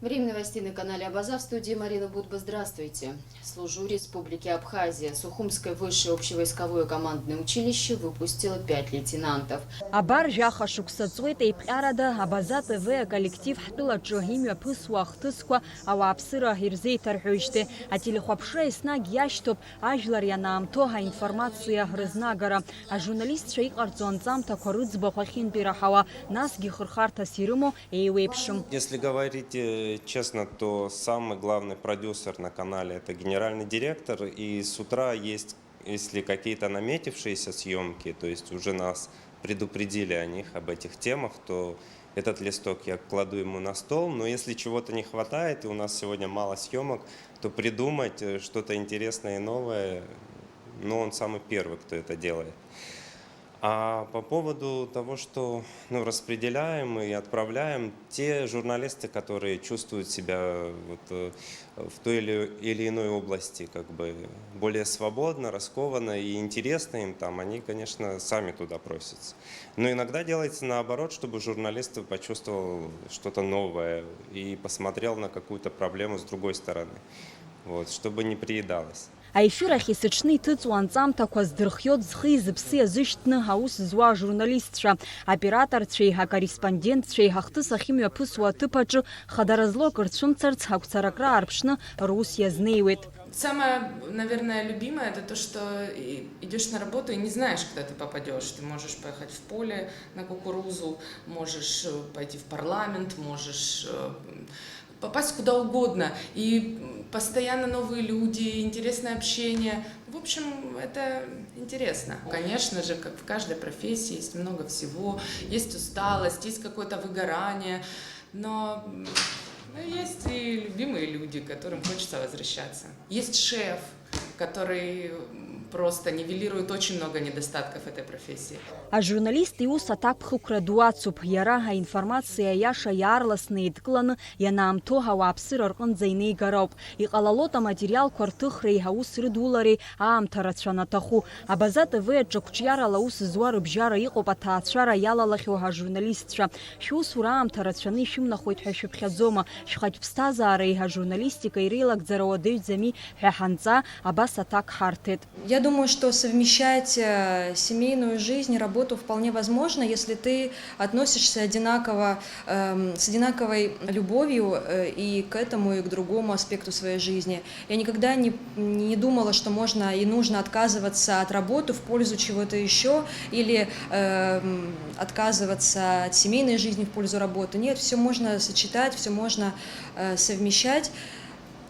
Время новостей на канале Абаза, в студии Марина Будба. Здравствуйте. Служу Республики Абхазия. Сухумское высшее общевойсковое командное училище выпустило 5 лейтенантов. Абар жаха шуксацует эйпхарада Абаза ТВ коллектив хтыла чогимя пысва хтысква ауаапсыра ирзей тархюжте. А телехуапша снаг яштоп ажлар янаамтоха информация рызнагара. А журналист шейк арцуанцамта корыцба хвахин пирахава нас гихурхарта сирымо эйвепшим. Если говорить честно, то самый главный продюсер на канале — это генеральный директор. И с утра есть, если какие-то наметившиеся съемки, то есть уже нас предупредили о них, об этих темах, то этот листок я кладу ему на стол. Но если чего-то не хватает, и у нас сегодня мало съемок, то придумать что-то интересное и новое, но он самый первый, кто это делает. А по поводу того, что распределяем и отправляем, те журналисты, которые чувствуют себя в той или иной области как бы более свободно, раскованно и интересно им там, они, конечно, сами туда просятся. Но иногда делается наоборот, чтобы журналист почувствовал что-то новое и посмотрел на какую-то проблему с другой стороны, чтобы не приедалось. А эфирах исычный тыцуанцамтаква сдырхьот зхыз псы зыштны хаус зуа журналистша. Оператор чейха корреспондент чейха хтыса химия пысуа тыпачы хадаразло кырчымцарц хакцаракра арпшны рус язнейвет. Самое, наверное, любимое — это то, что идешь на работу и не знаешь, куда ты попадешь. Ты можешь поехать в поле на кукурузу, можешь пойти в парламент, можешь попасть куда угодно. И постоянно новые люди, интересное общение. В общем, это интересно. Конечно же, как в каждой профессии, есть много всего. Есть усталость, есть какое-то выгорание. Но есть и любимые люди, к которым хочется возвращаться. Есть шеф, который просто нивелирует очень много недостатков этой профессии. А журналист иус атапхукра дуацуп ярага информация яша ярласны идкланы янаамтоха уапсыр аркын зайней гарауп. Иқалалота материал квартыхрей хаус рыдулари аамтарацанатаху. Абаза ТВ джакучяра лаус зуар бжара иқоп атаацшара ялалахиоха журналистша. Шус ураамтарацаны шимнахойт хашипхязома. Шхать пстазаарейха журналистика и рейлак зараодыв зами хаханца абаса так хартет. Я думаю, что совмещать семейную жизнь и работу вполне возможно, если ты относишься одинаково, с одинаковой любовью и к этому, и к другому аспекту своей жизни. Я никогда не думала, что можно и нужно отказываться от работы в пользу чего-то еще или отказываться от семейной жизни в пользу работы. Нет, все можно сочетать, все можно совмещать,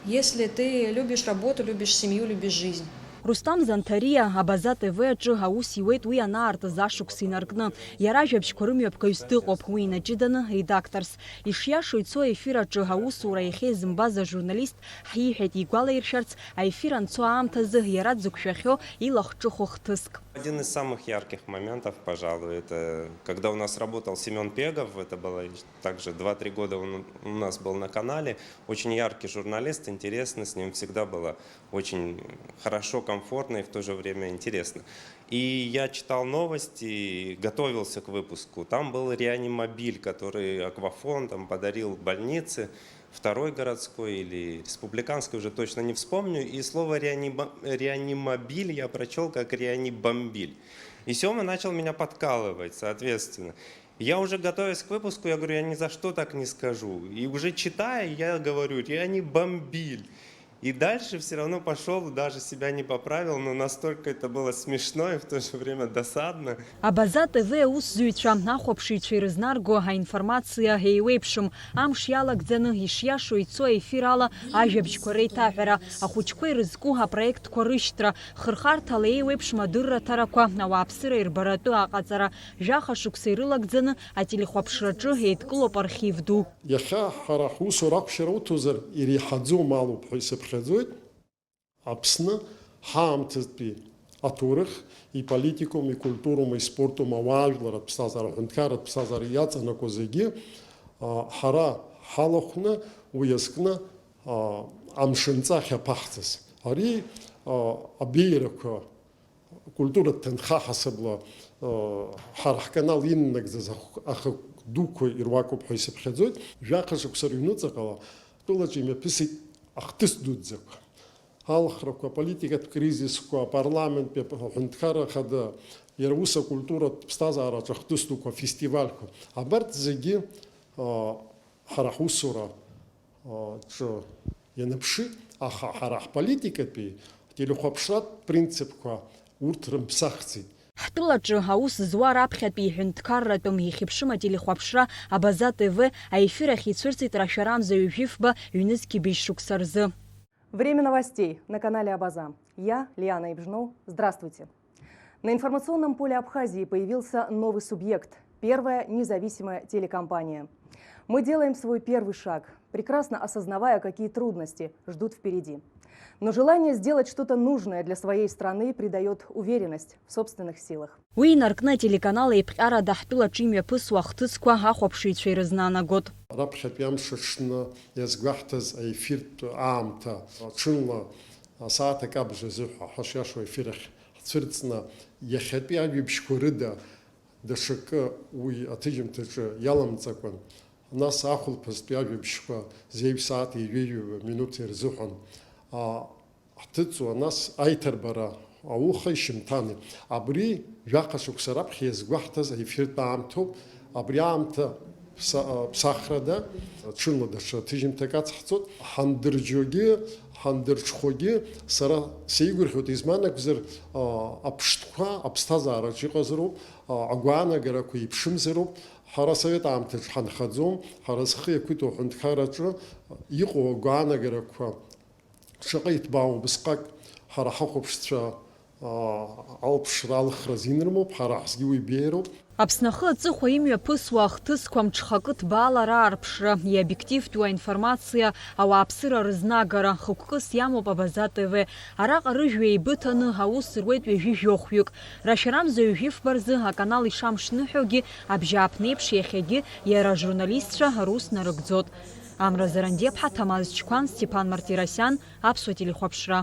если ты любишь работу, любишь семью, любишь жизнь. Рустам Зантария Абаза ТВ джигаус иует уяна артазашук синаргны. Яражебш корымёб кайстык опхуина джиданы редакторс. Ишья шуйцо эфира джигаус урайхе зимбаза журналист хихет игуала иршарц, а эфиран цуаамтазы ярад зукшахё и лахчухохтыск. Один из самых ярких моментов, пожалуй, это когда у нас работал Семен Пегов, это было также 2-3 года он у нас был на канале, очень яркий журналист, интересно, с ним всегда было очень хорошо, комфортно и в то же время интересно. И я читал новости, готовился к выпуску, там был реанимобиль, который Аквафон там подарил больнице, второй городской или республиканской, уже точно не вспомню. И слово реанимобиль я прочел как реанимбомбиль. И Сема начал меня подкалывать, соответственно. Я уже готовясь к выпуску, я говорю, я ни за что так не скажу. И уже читая, я говорю, реанимбомбиль. И дальше все равно пошел, даже себя не поправил, но настолько это было смешно и в то же время досадно. Абаза ТВ ус зюйтша нахопший через нарго га информация гейвепшим. Амш ялак дзены ишья шуйцо эфирала ажебч корей тафера. А хучкой рызку га проект корыштра. Хырхар талейвепшма дырра тараква. Навапсыра ирбарату акацара. Жаха шуксейрылак дзены, а телехопшрачу гейткулоп архивду. Яха харахусу ракширутузер ири хадзу малу пхойсеп ხეძვით აფსნა ჰამთი ატურიხ и политикум и культурум и спортум аважлара псазара хунткара псазара яцана козеги хара халохна уяскна амшинца хапахцес ари абирка культура тенха хасабла харах канал иннак за ах дуқәа ируакуп ҳәа исыԥхьаӡоит, жәаҟа шықәса рыҩныҵаҟала тәылаҿы имҩаԥысит ахҭыс дуӡӡақәа. Алхрақәа, аполитикатә кризисқәа, апарламенттәи аҳәынҭқарра хада, иара ус акультуратә ԥсҭазаараҿы ахҭыс дуқәа, афестивальқәа, абарҭ зегьы ҳара ҳусураҿы ианыԥшит, аха ҳара ҳполитикатәи телехәаԥшратә принципқәа урҭ рымԥсахӡеит. Ҳтәылаҿы аус зуа раԥхьатәи ҳәынҭқарратәым ихьыԥшым ателехәаԥшра Абаза ТВ аефир ахь ицәырҵит рашәарамзаҩ Жәифба ҩнызқьи бежьшықәса рзы. Время новостей на канале Абаза. Я, Лиана Ибжно. Здравствуйте. На информационном поле Абхазии появился новый субъект – первая независимая телекомпания. Мы делаем свой первый шаг, прекрасно осознавая, какие трудности ждут впереди. Но желание сделать что-то нужное для своей страны придает уверенность в собственных силах. Уи инаркны телеканал еиԥҟьарада ҳтәылаҿы имҩаԥысуа ахҭысқәа ахәаԥшыҩцәа ирызнанагот. Раԥхьатәи амш аҽны иазгәаҳҭаз аефиртә аамҭа ҽынла асааҭ акабжа азыҳәа ҳашиашоу аефир ахь ҳцәырҵны иахьатәи ажәабжьқәа рыда даҽакы уи аҭыжьымҭаҿы иаламҵакәан, нас ахәылԥазтәи ажәабжьқәа зеҩ-сааҭи ҩеҩ минуҭи рзыҳәан ҳҭыҵуа, нас аиҭарбара ауха ишьымҭани. Абри жәаҟа шықәса раԥхьа иазгәаҳҭаз аефиртә аамҭоуп. Абри аамҭа ԥсахрада ҽынла даҽа ҭыжьымҭак ацҳҵоит. Ҳандырџьогьы, ҳандырҽхәогьы сара сеигәырӷьоит, изман акәзар аԥштәқәа аԥсҭазаараҿы иҟазароуп, агәаанагарақәа иԥшымзароуп. Ҳара асовет аамҭаҿы ҳанхаӡом, ҳара зхы иақәиҭу аҳәынҭқарраҿы иҟоу агәаанагарақәа шаҟа иҭбаау убысҟак ҳара ҳахәаԥшцәа алԥшра алхра азинрымоуп, ҳара ҳзгьы уи беиароуп. Аԥсны ахы аҵыхәа имҩаԥысуа ахҭысқәа мҽхакы ҭбаалара арԥшра, иобиективтәу аинформациа ауааԥсыра рызнагара хықәкыс иамоуп Абаза ТВ. Араҟа рыжәҩа еибыҭаны аус руеит ҩажәи жәохәҩык. Рашәарамзаҩ Жәифба рзы аканал ишамшныҳәогьы абжьааԥны еиԥш иахьагьы иара ажурналистцәа рус нарыгӡот. Амра Зарандеԥҳа, Ҭамаз Чқәан, Степан Мартиросиан, Аԥсуа телехәаԥшра.